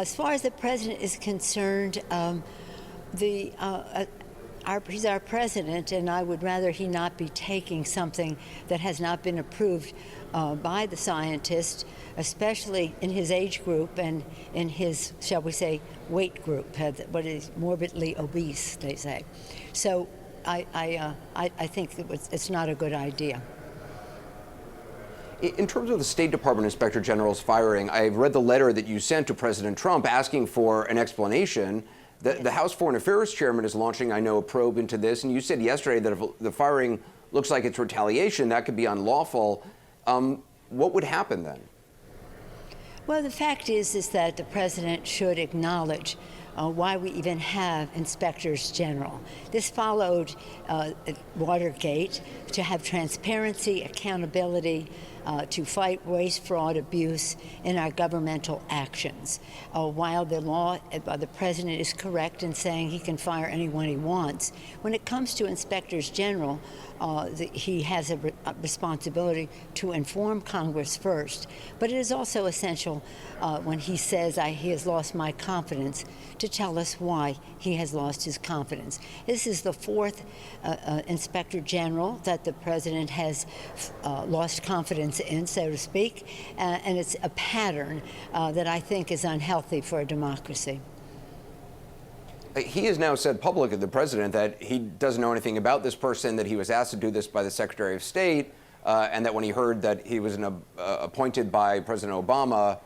As far as the president is concerned, he's our president, and I would rather he not be taking something that has not been approved by the scientists, especially in his age group and in his, shall we say, weight group, what is morbidly obese, they say. So I think it's not a good idea. In terms of the State Department Inspector General's firing, I've read the letter that you sent to President Trump asking for an explanation. The House Foreign Affairs Chairman is launching, I know, a probe into this, and you said yesterday that if the firing looks like it's retaliation, that could be unlawful. What would happen then? Well, the fact is that the president should acknowledge why we even have inspectors general. This followed Watergate, to have transparency, accountability, to fight waste, fraud, abuse in our governmental actions. While the law, the president is correct in saying he can fire anyone he wants, when it comes to inspectors general, he has a responsibility to inform Congress first. But it is also essential when he says he has lost my confidence to tell us why he has lost his confidence. This is the fourth inspector general that the president has lost confidence in, so to speak, and it's a pattern that I think is unhealthy for a democracy. He has now said publicly, the president, that he doesn't know anything about this person, that he was asked to do this by the Secretary of State, and that when he heard that he was appointed by President Obama,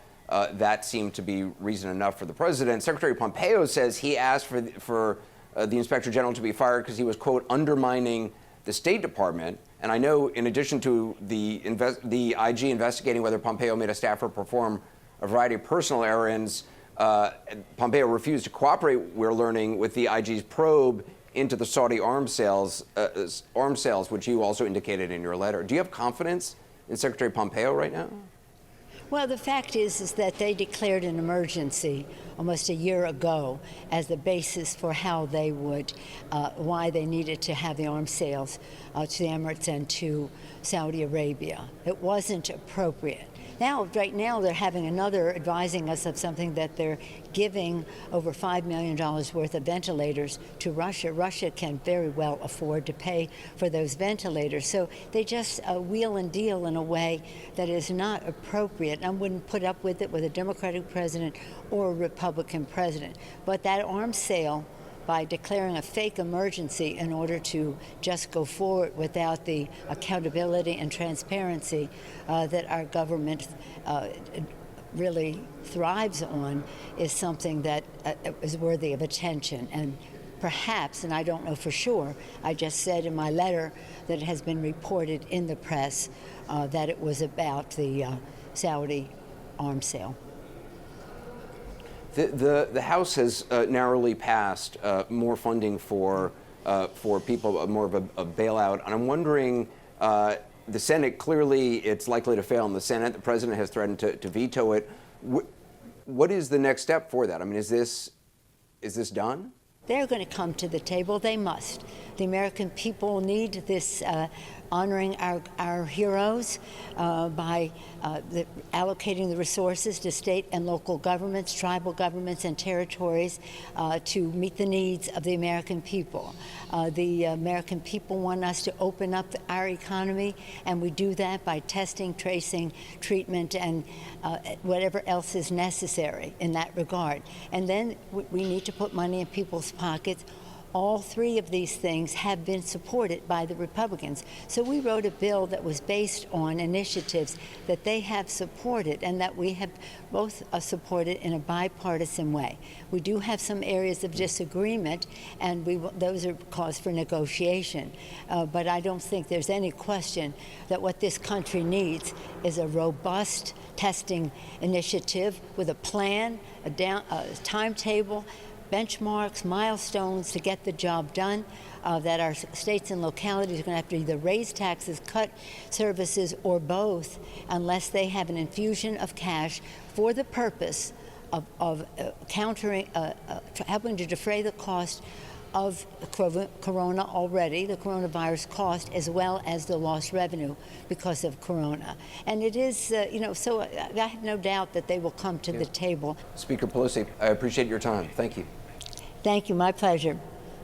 that seemed to be reason enough for the president. Secretary Pompeo says he asked for the Inspector General to be fired because he was, quote, undermining the State Department. And I know, in addition to the IG investigating whether Pompeo made a staffer perform a variety of personal errands, Pompeo refused to cooperate, we're learning, with the IG's probe into the Saudi arms sales, which you also indicated in your letter. Do you have confidence in Secretary Pompeo right now? Well, the fact is that they declared an emergency almost a year ago as the basis for how they would, why they needed to have the arms sales to the Emirates and to Saudi Arabia. It wasn't appropriate. Now, right now, they're having another advising us of something that they're giving over $5 million worth of ventilators to Russia. Russia can very well afford to pay for those ventilators. So they just wheel and deal in a way that is not appropriate. I wouldn't put up with it with a Democratic president or a Republican president. But that arms sale, by declaring a fake emergency in order to just go forward without the accountability and transparency that our government really thrives on, is something that is worthy of attention. And perhaps, and I don't know for sure, I just said in my letter that it has been reported in the press that it was about the Saudi arms sale. The House has narrowly passed more funding for people, more of a bailout. And I'm wondering, the Senate, clearly it's likely to fail in the Senate. The president has threatened to veto it. What is the next step for that? I mean, is this done? They're going to come to the table. They must. The American people need this honoring our heroes by allocating the resources to state and local governments, tribal governments, and territories to meet the needs of the American people. The American people want us to open up our economy, and we do that by testing, tracing, treatment, and whatever else is necessary in that regard. And then we need to put money in people's pockets. All three of these things have been supported by the Republicans. So we wrote a bill that was based on initiatives that they have supported and that we have both supported in a bipartisan way. We do have some areas of disagreement, and those are cause for negotiation. But I don't think there's any question that what this country needs is a robust testing initiative with a plan, a timetable, benchmarks, milestones to get the job done, that our states and localities are going to have to either raise taxes, cut services, or both, unless they have an infusion of cash for the purpose of countering, helping to defray the cost of corona already, the coronavirus cost, as well as the lost revenue because of corona. And it is, so I have no doubt that they will come to the table. Speaker Pelosi, I appreciate your time. Thank you. Thank you. My pleasure.